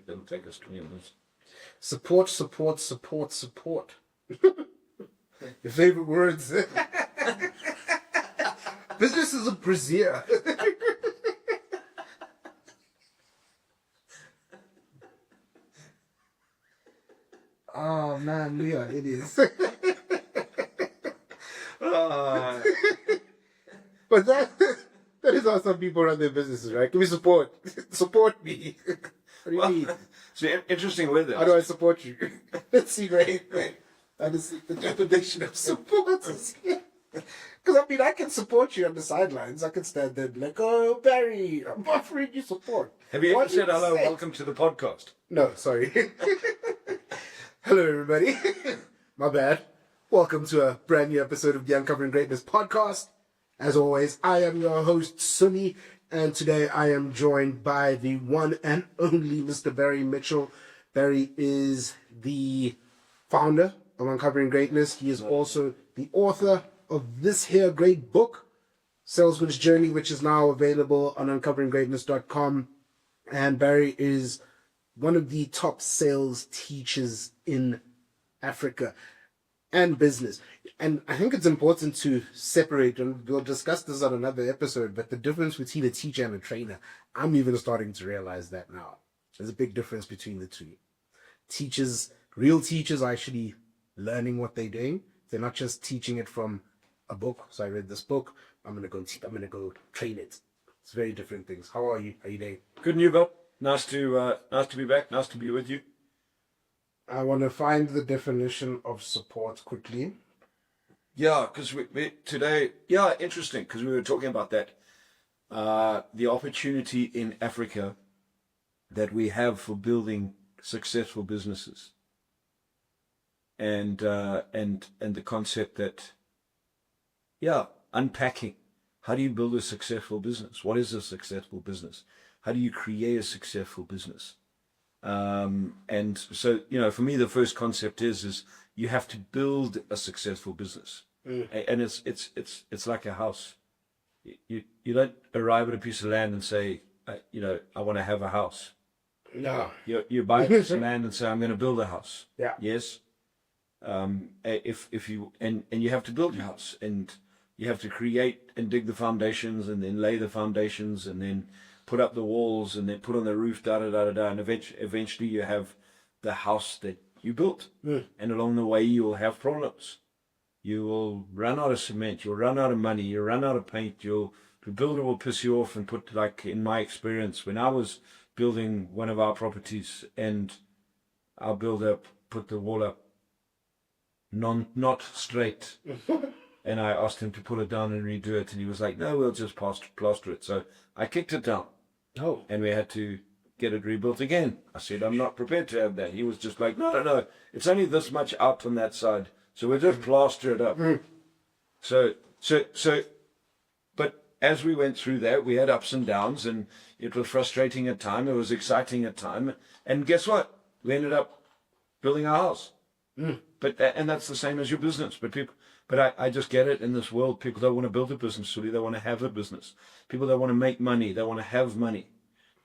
It'll take us 20 minutes. Support. Your favorite words. Business is a brazier. Oh man, we are idiots. But that is how some people run their businesses, right? Give me support. Support me. What do you mean? It's an interesting word. How do I support you? Let's see, right? That is the definition of support. Because I mean, I can support you on the sidelines. I can stand there and be like, oh, Barry, I'm offering you support. Have you What ever said do you hello, say? welcome to the podcast? No, sorry. Hello, everybody. My bad. Welcome to a brand new episode of the Uncovering Greatness podcast. As always, I am your host, Sunny, and today I am joined by the one and only Mr. Barry Mitchell. Barry is the founder of Uncovering Greatness. He is also the author of this here great book, Salesman's Journey, which is now available on uncoveringgreatness.com. And Barry is one of the top sales teachers in Africa and business. And I think it's important to separate, and we'll discuss this on another episode, but the difference between a teacher and a trainer, I'm even starting to realize that now. There's a big difference between the two. Teachers, real teachers, are actually learning what they're doing. They're not just teaching it from a book. So I read this book, I'm gonna go train it. It's very different things. How are you? How are you doing? Good and you, Bill? Nice to be back. Nice to be with you. I want to find the definition of support quickly. Yeah, because we today, interesting, because we were talking about that. The opportunity in Africa that we have for building successful businesses. And the concept that, unpacking. How do you build a successful business? What is a successful business? How do you create a successful business? And so, for me, the first concept is you have to build a successful business. And it's like a house. You don't arrive at a piece of land and say, I want to have a house. No. You buy a piece of land and say, I'm going to build a house. Yeah. Yes. If you you have to build your house, and you have to create and dig the foundations, and then lay the foundations, and then put up the walls, and then put on the roof, and eventually you have the house that you built. And along the way you will have problems. You will run out of cement, you'll run out of money, you'll run out of paint, the builder will piss you off and put, like in my experience, when I was building one of our properties, and our builder put the wall up not straight. And I asked him to pull it down and redo it, and he was like, no, we'll just plaster it. So I kicked it down. Oh. And we had to get it rebuilt again. I said, I'm not prepared to have that. He was just like, no, it's only this much out on that side, so we'll just plaster it up. So, but as we went through that, we had ups and downs, and it was frustrating at time, it was exciting at time, and guess what? We ended up building our house. And that's the same as your business. But I just get it. In this world, people don't want to build a business, really. They want to have a business. People don't want to make money. They want to have money.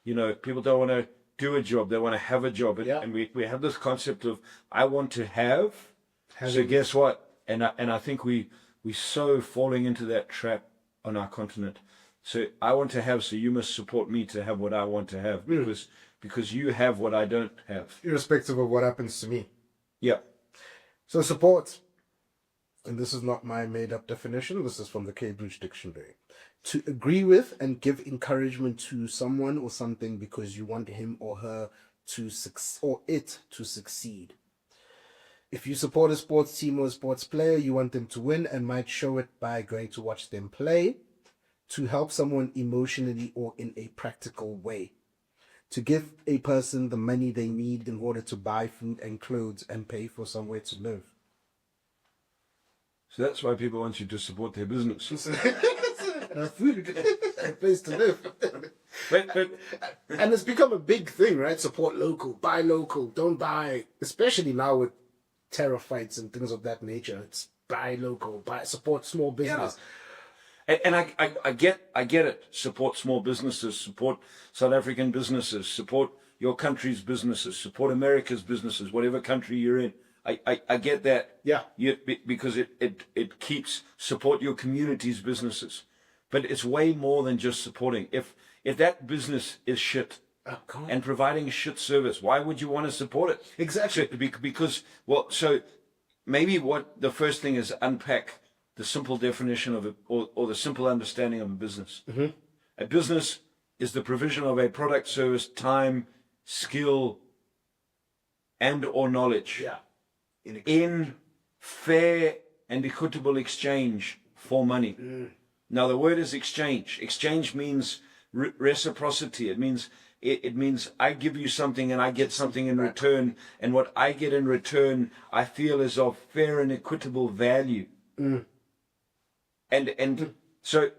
People don't want to do a job. They want to have a job. And we have this concept of, I want to have. So guess what? And I think we so falling into that trap on our continent. So I want to have, so you must support me to have what I want to have, because you have what I don't have. Irrespective of what happens to me. Yeah. So support, and this is not my made-up definition, this is from the Cambridge Dictionary. To agree with and give encouragement to someone or something because you want him or her to succeed. If you support a sports team or a sports player, you want them to win and might show it by going to watch them play. To help someone emotionally or in a practical way. To give a person the money they need in order to buy food and clothes and pay for somewhere to live. So that's why people want you to support their business. Food, a place to live. And it's become a big thing, right? Support local, buy local, don't buy, especially now with terror fights and things of that nature. It's buy local, support small business. Yeah. And I get it. Support small businesses, support South African businesses, support your country's businesses, support America's businesses, whatever country you're in. I get that. Yeah. Because it keeps support your community's businesses. But it's way more than just supporting. If that business is shit and providing a shit service, why would you want to support it? Exactly. So maybe what the first thing is unpack the simple definition of it or the simple understanding of a business. Mm-hmm. A business is the provision of a product, service, time, skill, and or knowledge. Yeah. In fair and equitable exchange for money. Now the word is exchange. Exchange means reciprocity. It means I give you something and I get something in return, and what I get in return I feel is of fair and equitable value. And so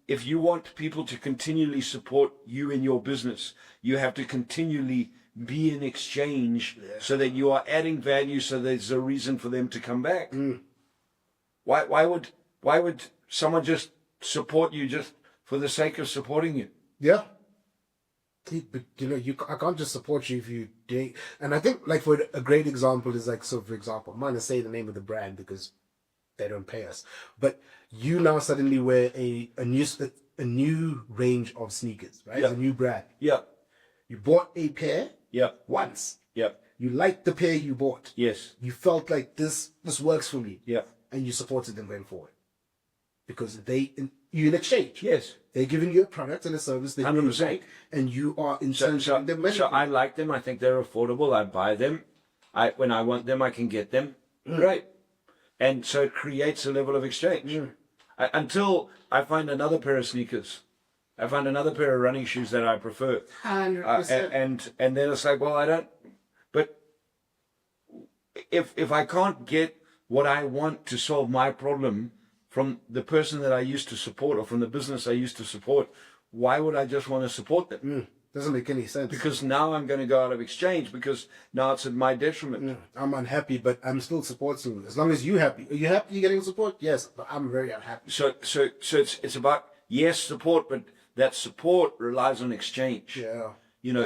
if you want people to continually support you in your business, you have to continually be in exchange so that you are adding value, so there's a reason for them to come back. Why would someone just support you just for the sake of supporting you? Yeah. But I can't just support you if you date. And I think like for a great example is like, so for example, I'm not gonna say the name of the brand because they don't pay us, but you now suddenly wear a new range of sneakers, right? Yeah. It's a new brand. Yeah. You bought a pair once. Yeah. You liked the pair you bought. Yes. You felt like this works for me. Yeah. And you supported them going forward. Because you in exchange. Yes. They're giving you a product and a service that 100%. you like, and you are in charge of them. So I like them. I think they're affordable. I buy them. When I want them, I can get them. Right. And so it creates a level of exchange. Until I find another pair of sneakers. I find another pair of running shoes that I prefer. 100%. And then it's like, well, I don't. But if I can't get what I want to solve my problem from the person that I used to support or from the business I used to support, why would I just want to support them? Doesn't make any sense. Because now I'm going to go out of exchange, because now it's at my detriment. I'm unhappy, but I'm still supporting you. As long as you're happy. Are you happy you're getting support? Yes, but I'm very unhappy. So it's about, yes, support, but that support relies on exchange. Yeah.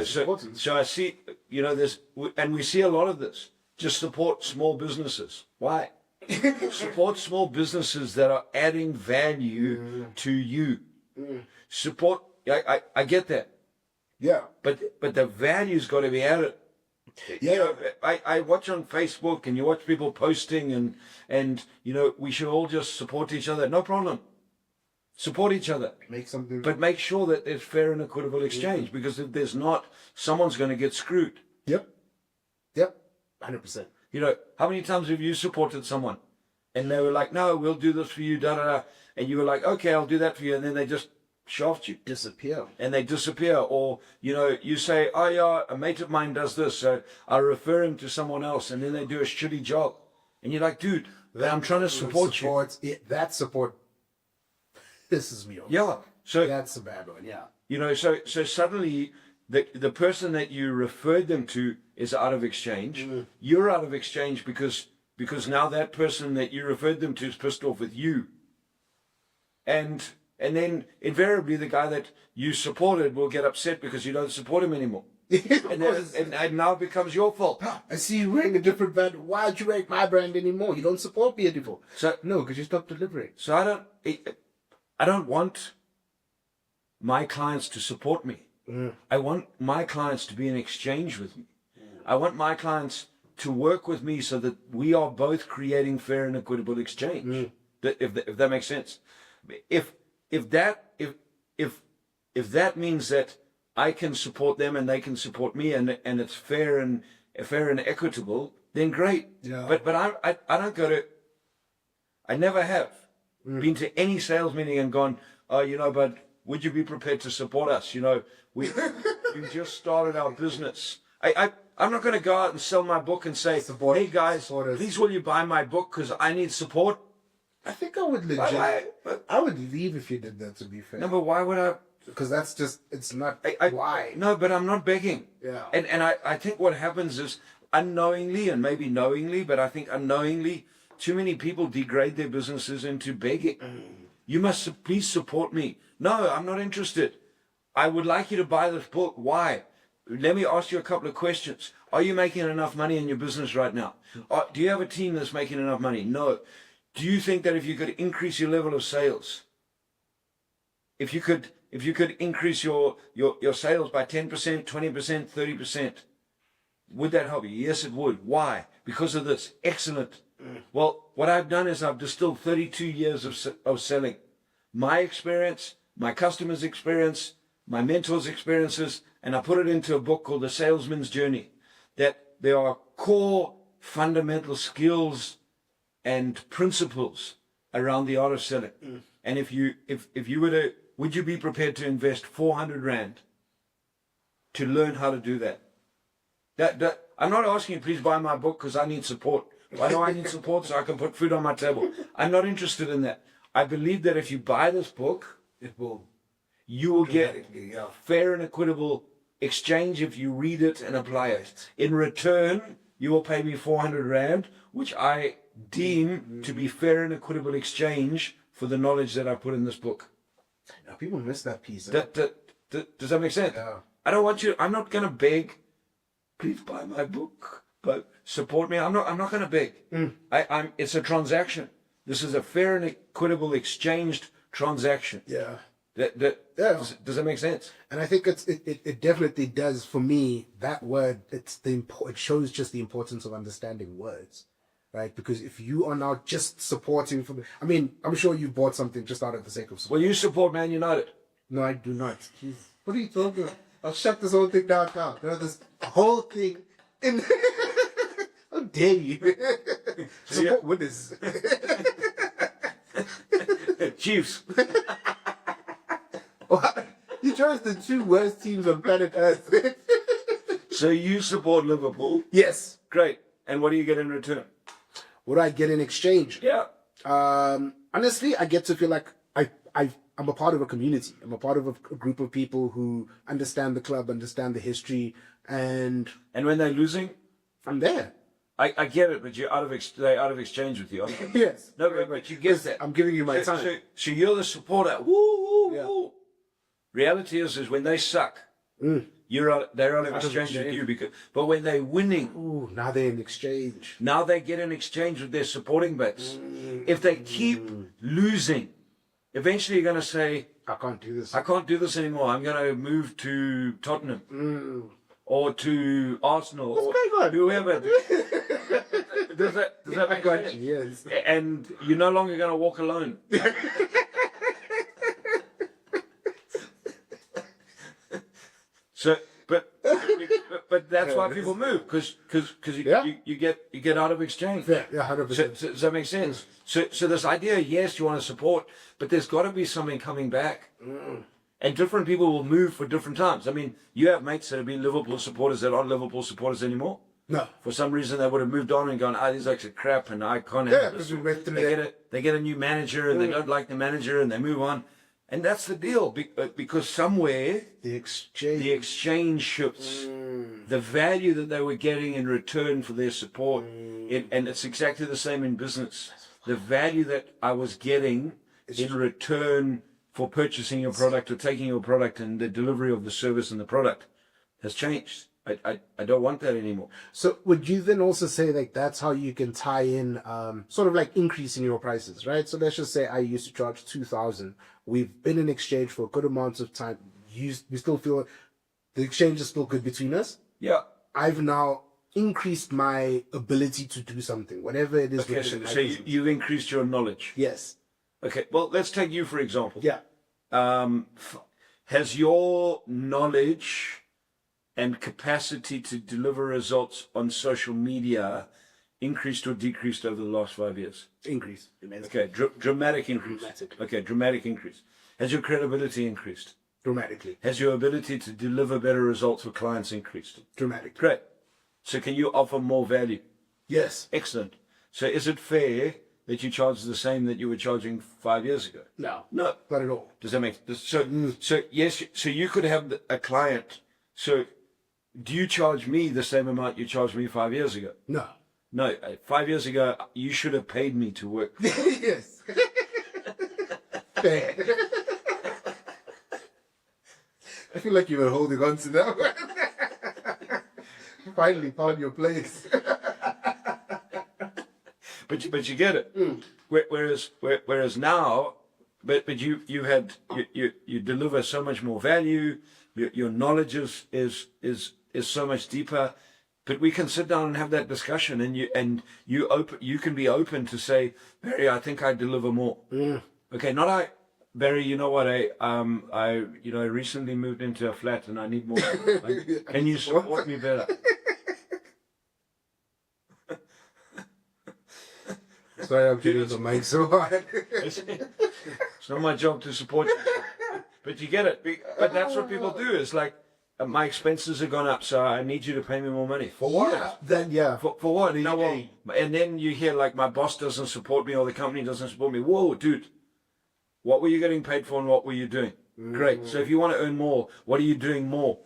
So I see, this, and we see a lot of this. Just support small businesses. Why? Support small businesses that are adding value to you. Support, I get that. Yeah. But the value's got to be added. Yeah. I watch on Facebook and you watch people posting and we should all just support each other. No problem. Support each other. Make something. But make sure that there's fair and equitable exchange, because if there's not, someone's going to get screwed. Yep. 100%. How many times have you supported someone and they were like, no, we'll do this for you, da da da. And you were like, okay, I'll do that for you. And then they just shaft you. Disappear. And they disappear. Or, you say, oh yeah, a mate of mine does this, so I refer him to someone else, and then they do a shitty job. And you're like, dude, I'm trying to support you. That support pisses me off. Yeah. So that's a bad one, yeah. So suddenly the person that you referred them to is out of exchange. You're out of exchange because now that person that you referred them to is pissed off with you. And then invariably the guy that you supported will get upset because you don't support him anymore. and now it becomes your fault. I see you wearing a different brand. Why aren't you wearing my brand anymore? You don't support me anymore. So no, because you stopped delivering. So I don't want my clients to support me. I want my clients to be in exchange with me. I want my clients to work with me so that we are both creating fair and equitable exchange. If that makes sense. If that means that I can support them and they can support me and it's fair and equitable, then great. Yeah. But I don't go to. I never have been to any sales meeting and gone, oh, but would you be prepared to support us? We just started our business. I'm not going to go out and sell my book and say, hey guys, please will you buy my book because I need support. I think I would legit. I would leave if you did that, to be fair. No, but why would I? Because that's just, it's not. Why? No, but I'm not begging. Yeah. And I think what happens is unknowingly and maybe knowingly, but I think unknowingly, too many people degrade their businesses into begging. You must please support me. No, I'm not interested. I would like you to buy this book. Why? Let me ask you a couple of questions. Are you making enough money in your business right now? Do you have a team that's making enough money? No. Do you think that if you could increase your level of sales, if you could increase your sales by 10%, 20%, 30%, would that help you? Yes, it would. Why? Because of this. Excellent. Well, what I've done is I've distilled 32 years of selling. My experience, my customers' experience, my mentors' experiences, and I put it into a book called The Salesman's Journey. That there are core fundamental skills and principles around the art of selling. And if you were to, would you be prepared to invest 400 Rand to learn how to do that? I'm not asking you, please buy my book because I need support. I know I need support so I can put food on my table. I'm not interested in that. I believe that if you buy this book, you will get fair and equitable exchange if you read it and apply it. In return, you will pay me 400 Rand, which I deem to be fair and equitable exchange for the knowledge that I put in this book. Now, people miss that piece. Does that make sense? Yeah. I don't want you. I'm not going to beg. Please buy my book, but support me. I'm not going to beg. It's a transaction. This is a fair and equitable exchanged transaction. Yeah. Does that make sense? And I think it definitely does for me. That word, it shows just the importance of understanding words, right? Because if you are now just supporting I'm sure you bought something just out of the sake of support. Well, you support Man United. No, I do not. Jeez. What are you talking about? I'll shut this whole thing down now. This whole thing in. How dare you? Support winners. Chiefs. You chose the two worst teams on planet Earth. So you support Liverpool? Yes. Great. And what do you get in return? What do I get in exchange? Yeah. Honestly, I get to feel like I'm a part of a community. I'm a part of a group of people who understand the club, understand the history, and when they're losing, I'm there. I get it, but they're out of exchange with you. Yes. No, but you get that. I'm giving you my time. So you're the supporter. Woo, woo, Yeah. woo. Reality is when they suck, they're out of exchange with you. But when they're winning, Ooh, now they're in exchange. now they get in exchange with their supporting base. If they keep losing, eventually you're going to say, I can't do this. I can't do this anymore. I'm going to move to Tottenham or to Arsenal or whoever. Does that make sense? Yes. And you're no longer going to walk alone. So, but that's why people move because you get out of exchange. Yeah, 100%. So, does that make sense? So this idea, yes, you want to support, but there's got to be something coming back. And different people will move for different times. I mean, you have mates that have been Liverpool supporters that aren't Liverpool supporters anymore. No. For some reason, they would have moved on and gone, these are crap, and I can't have this. We went through They get a new manager, and they don't like the manager, and they move on. And that's the deal, because somewhere the exchange shifts. The value that they were getting in return for their support, and it's exactly the same in business. The value that I was getting in return for purchasing your product or taking your product and the delivery of the service and the product has changed. I don't want that anymore. So would you then also say like that's how you can tie in sort of like increasing your prices, right? So let's just say I used to charge 2,000. We've been in exchange for a good amount of time. We still feel the exchange is still good between us. Yeah. I've now increased my ability to do something, whatever it is. Okay, so you've increased your knowledge. Yes. Okay, well, let's take you for example. Yeah. Has your knowledge and capacity to deliver results on social media increased or decreased over the last 5 years? Increase. Okay, dramatic increase. Okay, dramatic increase. Has your credibility increased? Dramatically. Has your ability to deliver better results for clients increased? Dramatically. Great. So can you offer more value? Yes. Excellent. So is it fair that you charge the same that you were charging 5 years ago? No. No. Not at all. Does that make sense? So yes, so you could have a client. So do you charge me the same amount you charged me 5 years ago? No. No, 5 years ago, you should have paid me to work. I feel like you were holding on to that one. Finally found your place. But you get it. Whereas now, but you deliver so much more value. Your knowledge is so much deeper. But we can sit down and have that discussion, and you can be open to say, Barry, I think I deliver more. Okay, not I. Barry, you know what? I recently moved into a flat and I need more. Can you support me better? Sorry, I'm getting the mic so hard. It's not my job to support you, but you get it. But that's what people do. It's like, my expenses have gone up, so I need you to pay me more money. For what? Yeah. Then yeah. For what? And then you hear like, my boss doesn't support me or the company doesn't support me. Whoa, dude. What were you getting paid for and what were you doing? Great. So if you want to earn more, what are you doing more?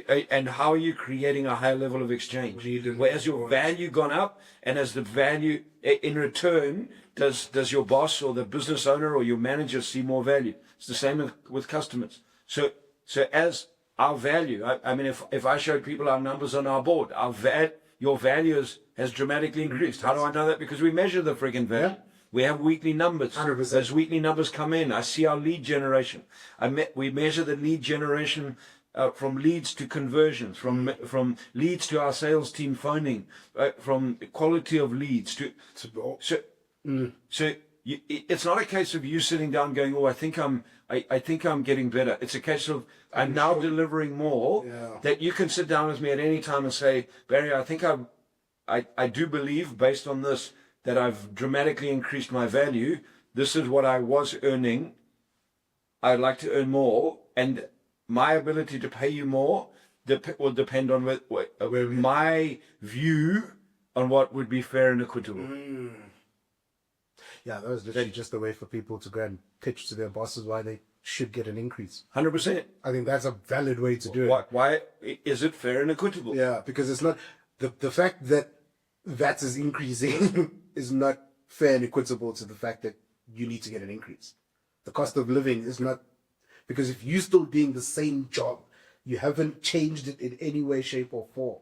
And how are you creating a higher level of exchange? Where has your value gone up, and as the value in return, does your boss or the business owner or your manager see more value? It's the same with customers. So as our value, I mean, if I showed people our numbers on our board, your value has dramatically increased. How do I know that? Because we measure the friggin' value. Yeah. We have weekly numbers. 100%. Those weekly numbers come in. I see our lead generation. We measure the lead generation from leads to conversions, from leads to our sales team phoning, from quality of leads to. It's not a case of you sitting down going, oh, I think I'm getting better. It's a case of I'm now delivering more. Yeah. That you can sit down with me at any time and say, Barry, I think I do believe, based on this, that I've dramatically increased my value. This is what I was earning. I'd like to earn more, and my ability to pay you more will depend on my view on what would be fair and equitable. Yeah, that was literally just a way for people to go and pitch to their bosses why they should get an increase. 100%. I think that's a valid way to do it. Why is it fair and equitable? Yeah, because it's not the fact that VAT is increasing is not fair and equitable to the fact that you need to get an increase. The cost of living is not, because if you're still doing the same job, you haven't changed it in any way, shape, or form.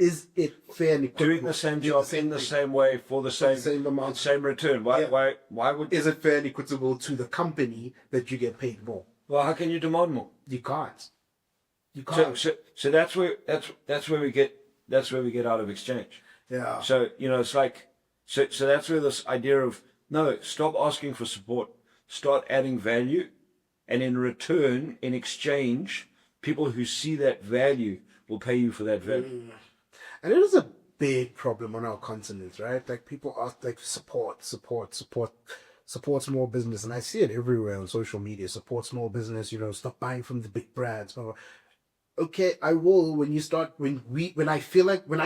Is it fair and equitable? Doing the same job in the same way for the same amount, same return. Why would? Is it fair and equitable to the company that you get paid more? Well, how can you demand more? You can't. You can't. So that's where we get out of exchange. Yeah. So it's like so that's where this idea of no, stop asking for support, start adding value, and in return, in exchange, people who see that value will pay you for that value. And it is a big problem on our continent, right? Like people ask, like support small business, and I see it everywhere on social media. Support small business, stop buying from the big brands. Blah, blah. Okay, I will when I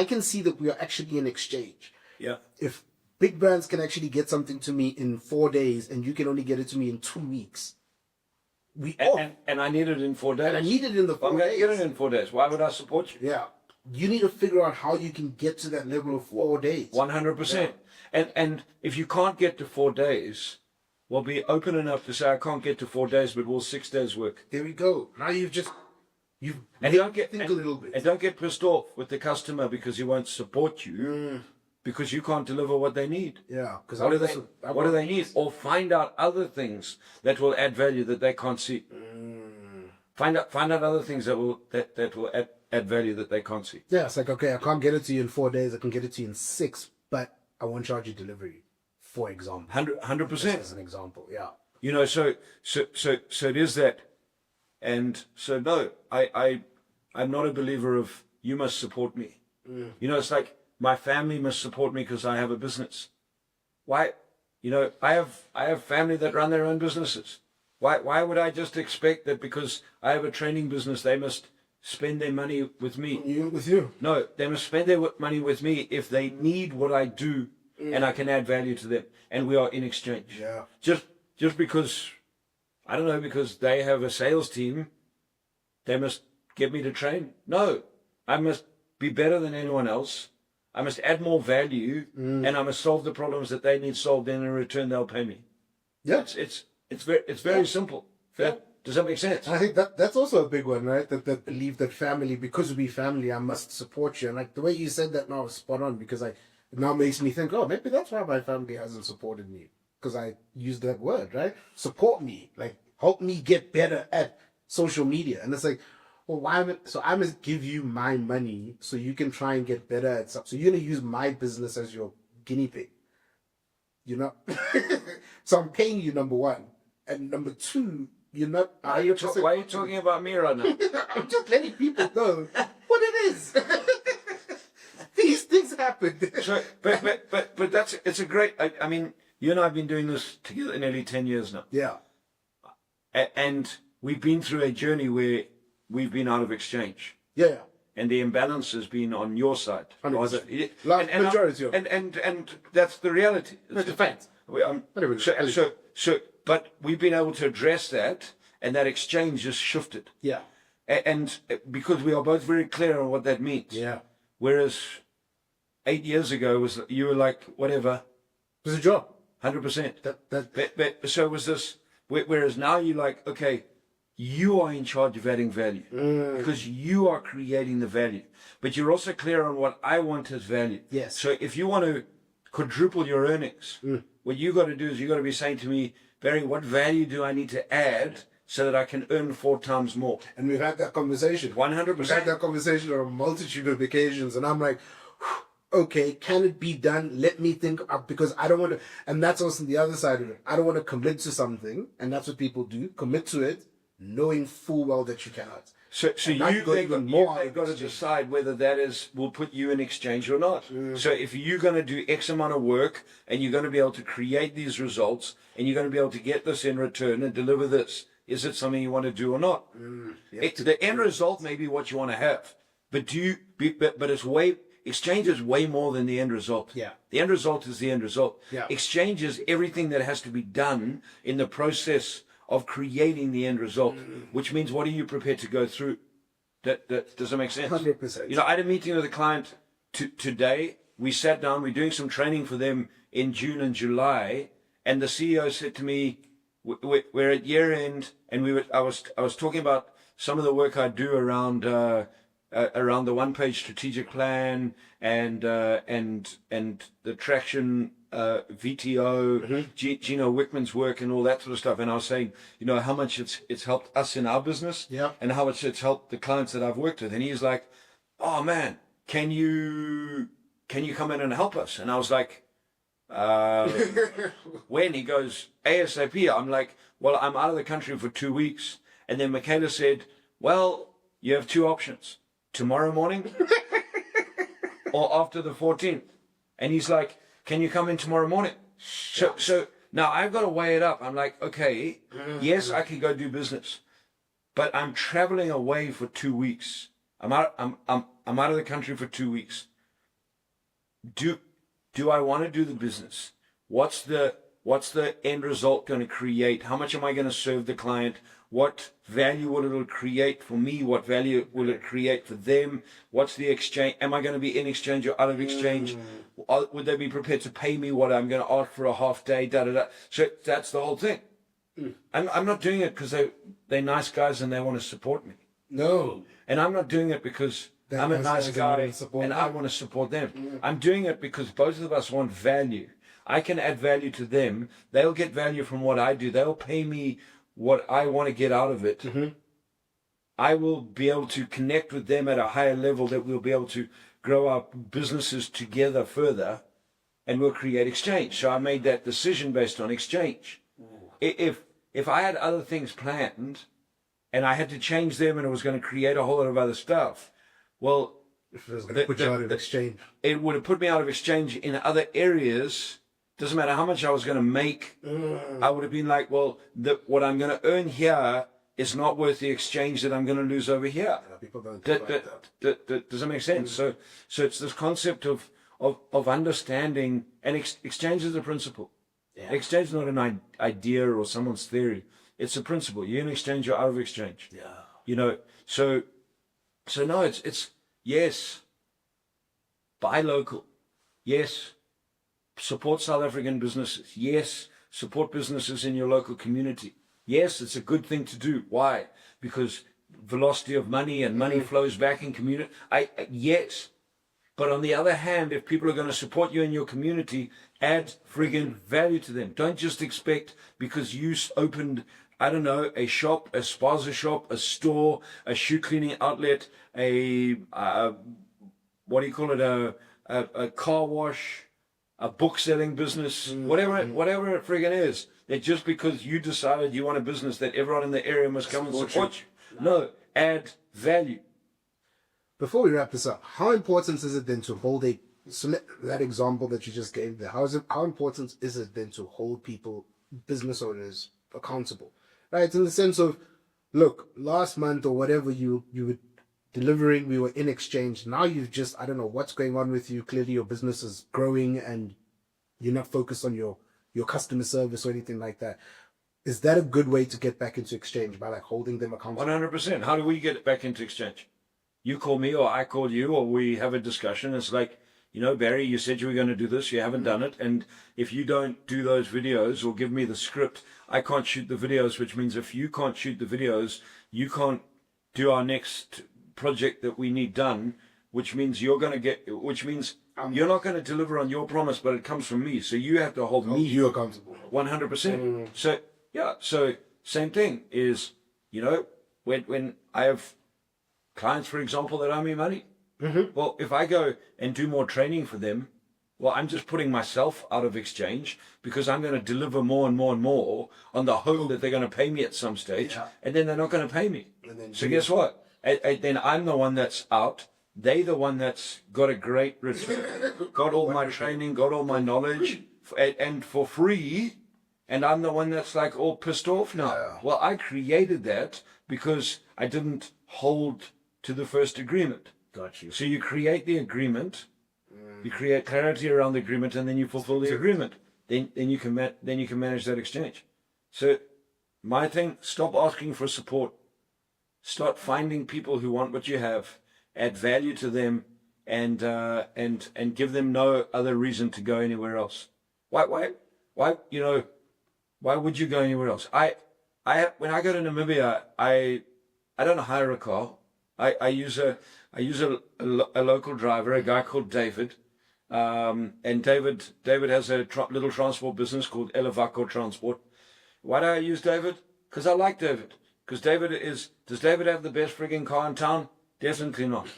can see that we are actually in exchange. Yeah. If big brands can actually get something to me in 4 days and you can only get it to me in 2 weeks. And I need it in 4 days. And I need it in the 4 days. I'm going to get it in 4 days. Why would I support you? Yeah. You need to figure out how you can get to that level of 4 days. 100%. Yeah. And if you can't get to 4 days, we'll be open enough to say, I can't get to 4 days, but will 6 days work? There we go. Now you've think a little bit. And don't get pissed off with the customer because he won't support you because you can't deliver what they need. Yeah. Because what do they need? Or find out other things that will add value that they can't see. Find out other things that will add value that they can't see. Yeah, it's like, okay, I can't get it to you in 4 days. I can get it to you in 6, but I won't charge you delivery, for example. 100%. As an example, yeah. So it is that. And so, no, I'm not a believer of you must support me. It's like my family must support me because I have a business. Why? I have family that run their own businesses. Why would I just expect that because I have a training business, they must spend their money with me? With you? No, they must spend their money with me if they need what I do and I can add value to them. And we are in exchange. Yeah. Just because... I don't know, because they have a sales team, they must get me to train. No, I must be better than anyone else. I must add more value, and I must solve the problems that they need solved. And in return, they'll pay me. Yeah, it's very simple. Yeah. Does that make sense? I think that's also a big one, right? That belief that family, because we family, I must support you. And like the way you said that now is spot on, because it now makes me think, oh, maybe that's why my family hasn't supported me, because I used that word, right? Support me, like help me get better at social media. And it's like, well, so I must give you my money so you can try and get better at stuff. So you're gonna use my business as your guinea pig, you know? So I'm paying you, number one, and number two, you're not. Why are you talking about me right now? I'm just letting people know what it is. These things happen. So, but it's a great. I mean, you and I have been doing this together nearly 10 years now. Yeah. And we've been through a journey where we've been out of exchange. Yeah. And the imbalance has been on your side. 100%. Majority of. And that's the reality. It's a fact. So, but we've been able to address that, and that exchange has shifted. Yeah. And because we are both very clear on what that means. Yeah. Whereas 8 years ago you were like, whatever. It was a job. 100%. That. So it was this. Whereas now you're like, okay, you are in charge of adding value because you are creating the value. But you're also clear on what I want as value. Yes. So if you want to quadruple your earnings, what you got to do is you got to be saying to me, Barry, what value do I need to add so that I can earn 4 times more? And we've had that conversation. 100%. We've had that conversation on a multitude of occasions, and I'm like, okay, can it be done? Let me think, because I don't want to, and that's also the other side of it. I don't want to commit to something, and that's what people do, commit to it, knowing full well that you cannot. So you've got to decide whether that will put you in exchange or not. So if you're going to do X amount of work and you're going to be able to create these results and you're going to be able to get this in return and deliver this, is it something you want to do or not? The end result may be what you want to have, but exchange is way more than the end result. Yeah. The end result is the end result. Yeah. Exchange is everything that has to be done in the process of creating the end result, which means what are you prepared to go through? That does that make sense? 100%. You know, I had a meeting with a client today. We sat down. We're doing some training for them in June and July, and the CEO said to me, "We're at year end, and I was talking about some of the work I do around the one-page strategic plan and the traction." VTO, Gino Wickman's work and all that sort of stuff. And I was saying, you know, how much it's helped us in our business and how much it's helped the clients that I've worked with. And he's like, oh man, can you come in and help us? And I was like, when? He goes, ASAP. I'm like, well, I'm out of the country for 2 weeks. And then Michaela said, well, you have 2 options, tomorrow morning or after the 14th. And he's like, can you come in tomorrow morning? So now I've got to weigh it up. I'm like, okay, yes, I can go do business, but I'm traveling away for 2 weeks. I'm out of the country for 2 weeks. Do I want to do the business? What's the end result going to create? How much am I going to serve the client? What value will it create for me? What value will it create for them? What's the exchange? Am I going to be in exchange or out of exchange? Would they be prepared to pay me what I'm going to ask for a half day? So that's the whole thing. I'm not doing it because they're nice guys and they want to support me. No. And I'm not doing it because I'm a nice guy and I want to support them. I'm doing it because both of us want value. I can add value to them. They'll get value from what I do. They'll pay me what I want to get out of it. I will be able to connect with them at a higher level that we'll be able to grow our businesses together further and we'll create exchange. So I made that decision based on exchange. If I had other things planned and I had to change them and it was going to create a whole lot of other stuff, well, if it was going to put you out of exchange, it would have put me out of exchange in other areas. Doesn't matter how much I was going to make. I would have been like, well, what I'm going to earn here is not worth the exchange that I'm going to lose over here. Yeah, people don't think like that. Does that make sense? So it's this concept of understanding, and exchange is a principle. Yeah. Exchange is not an idea or someone's theory. It's a principle. You're in exchange, you're out of exchange. Yeah. You know, so no, it's yes, buy local. Yes, support South African businesses. Yes, support businesses in your local community. Yes, it's a good thing to do. Why? Because velocity of money and money flows back in community. Yes. But on the other hand, if people are going to support you in your community, add friggin' value to them. Don't just expect because you opened, I don't know, a shop, a spaza shop, a store, a shoe cleaning outlet, what do you call it, a car wash, a book selling business, whatever it friggin' is, that just because you decided you want a business that everyone in the area must come and support you. No, add value. Before we wrap this up, how important is it then to hold that example that you just gave there? How important is it then to hold people, business owners, accountable? Right? In the sense of, look, last month or whatever you were delivering, we were in exchange. Now you've just, I don't know what's going on with you. Clearly your business is growing and you're not focused on your customer service or anything like that. Is that a good way to get back into exchange, by like holding them accountable? 100%. How do we get back into exchange? You call me or I call you or we have a discussion. It's like, Barry, you said you were going to do this. You haven't done it. And if you don't do those videos or give me the script, I can't shoot the videos, which means if you can't shoot the videos, you can't do our next project that we need done, which means you're not going to deliver on your promise, but it comes from me. So you have to hold me. You're accountable. 100%. So, yeah. So same thing is, when I have clients, for example, that owe me money. Well, if I go and do more training for them, well, I'm just putting myself out of exchange because I'm going to deliver more and more and more on the hope that they're going to pay me at some stage, and then they're not going to pay me. So guess what? Then I'm the one that's out. They the one that's got a great return, got all my training, got all my knowledge, and for free, and I'm the one that's like all pissed off now. Yeah. Well, I created that because I didn't hold to the first agreement. Got you. So you create the agreement, you create clarity around the agreement, and then you fulfill the agreement. Then you can manage that exchange. So my thing: stop asking for support. Start finding people who want what you have, add value to them, and give them no other reason to go anywhere else. Why would you go anywhere else? When I go to Namibia, I don't hire a car. I use a local driver, a guy called David, and David has a little transport business called Elevacor Transport. Why do I use David? Because I like David. Because does David have the best frigging car in town? Definitely not.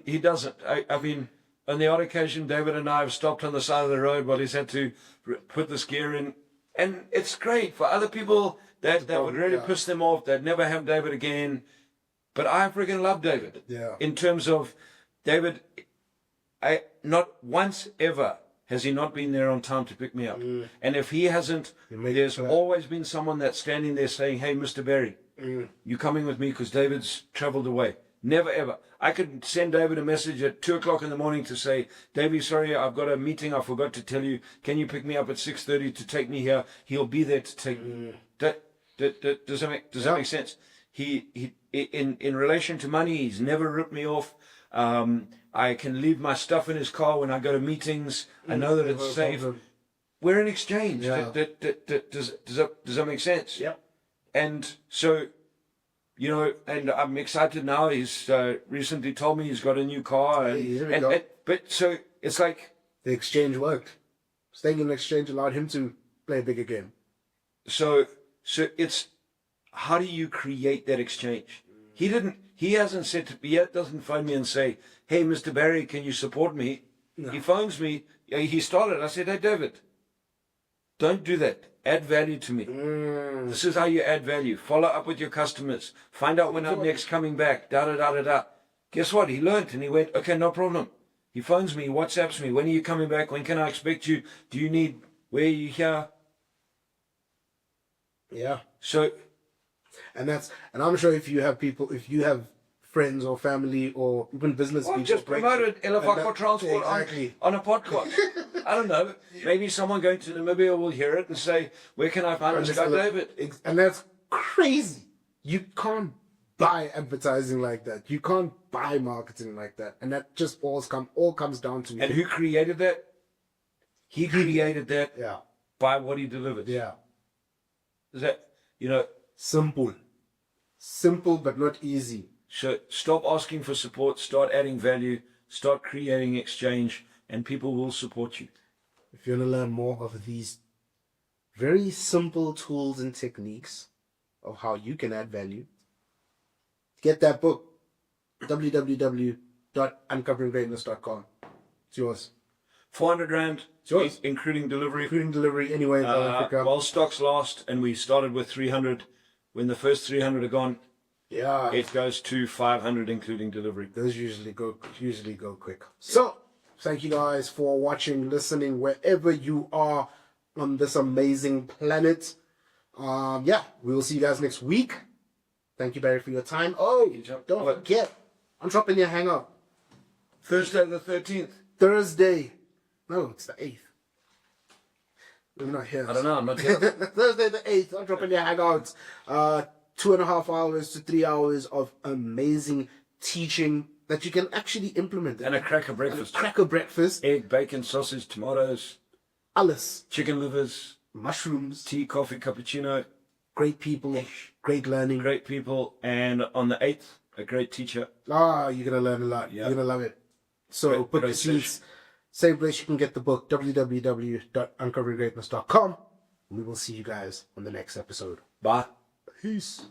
He doesn't. I mean, on the odd occasion, David and I have stopped on the side of the road while he's had to put this gear in, and it's great for other people. That would really piss them off. They'd never have David again. But I freaking love David. Yeah. In terms of David, not once ever has he not been there on time to pick me up. And if he hasn't, there's always been someone that's standing there saying, "Hey, Mr. Barry, you coming with me because David's traveled away." Never ever. I could send David a message at 2:00 in the morning to say, "Davey, sorry, I've got a meeting. I forgot to tell you. Can you pick me up at 6:30 to take me here?" He'll be there to take me. Does that make sense? He in relation to money, he's never ripped me off. I can leave my stuff in his car when I go to meetings. I know that it's safe. We're in exchange. Yeah. Does that make sense? Yep. And so, and I'm excited now. He's recently told me he's got a new car. But so it's like the exchange worked. Staying in exchange allowed him to play a bigger game. So it's, how do you create that exchange? He hasn't said to me yet, doesn't phone me and say, "Hey, Mr. Barry, can you support me?" No. He phones me. He started. I said, "Hey, David, don't do that. Add value to me. This is how you add value. Follow up with your customers. Find out when I'm next coming back. Da. Guess what? He learned and he went, "Okay, no problem." He phones me, WhatsApps me. "When are you coming back? When can I expect you? Do you need, where are you here?" Yeah. So, and I'm sure if you have friends or family or even business people, just promoted Elevacor Transport on a podcast. I don't know. Maybe someone going to Namibia will hear it and say, "Where can I find Mr. David?" And that's crazy. You can't buy advertising like that. You can't buy marketing like that. And that just all comes down to. And who created that? He created that by by what he delivered. Yeah. Is that, you know, Simple. Simple but not easy. so stop asking for support, start adding value, start creating exchange, and people will support you. If you want to learn more of these very simple tools and techniques of how you can add value, get that book, www.uncoveringgreatness.com. It's yours. 400 Rand, yours. including delivery. Including delivery anywhere in South Africa. While stocks last, and we started with 300. When the first 300 are gone, Yeah. it goes to 500, including delivery. Those usually go quick. So, thank you guys for watching, listening, wherever you are on this amazing planet. Yeah, we will see you guys next week. Thank you, Barry, for your time. Oh, don't forget, I'm dropping your hangout. Thursday the 13th. Thursday. No, it's the 8th. We're not here. I don't know, I'm not here. Thursday the 8th, I'm dropping your hangouts. 2.5 hours to 3 hours of amazing teaching that you can actually implement. And a cracker breakfast. Cracker breakfast. Egg, bacon, sausage, tomatoes, Alles. chicken livers, Mushrooms. tea, coffee, cappuccino. Great people. Great learning. Great people. And on the 8th, a great teacher. You're going to learn a lot. Yeah. You're going to love it. So book the seats. Same place you can get the book, www.uncoveringgreatness.com. We will see you guys on the next episode. Bye. Peace.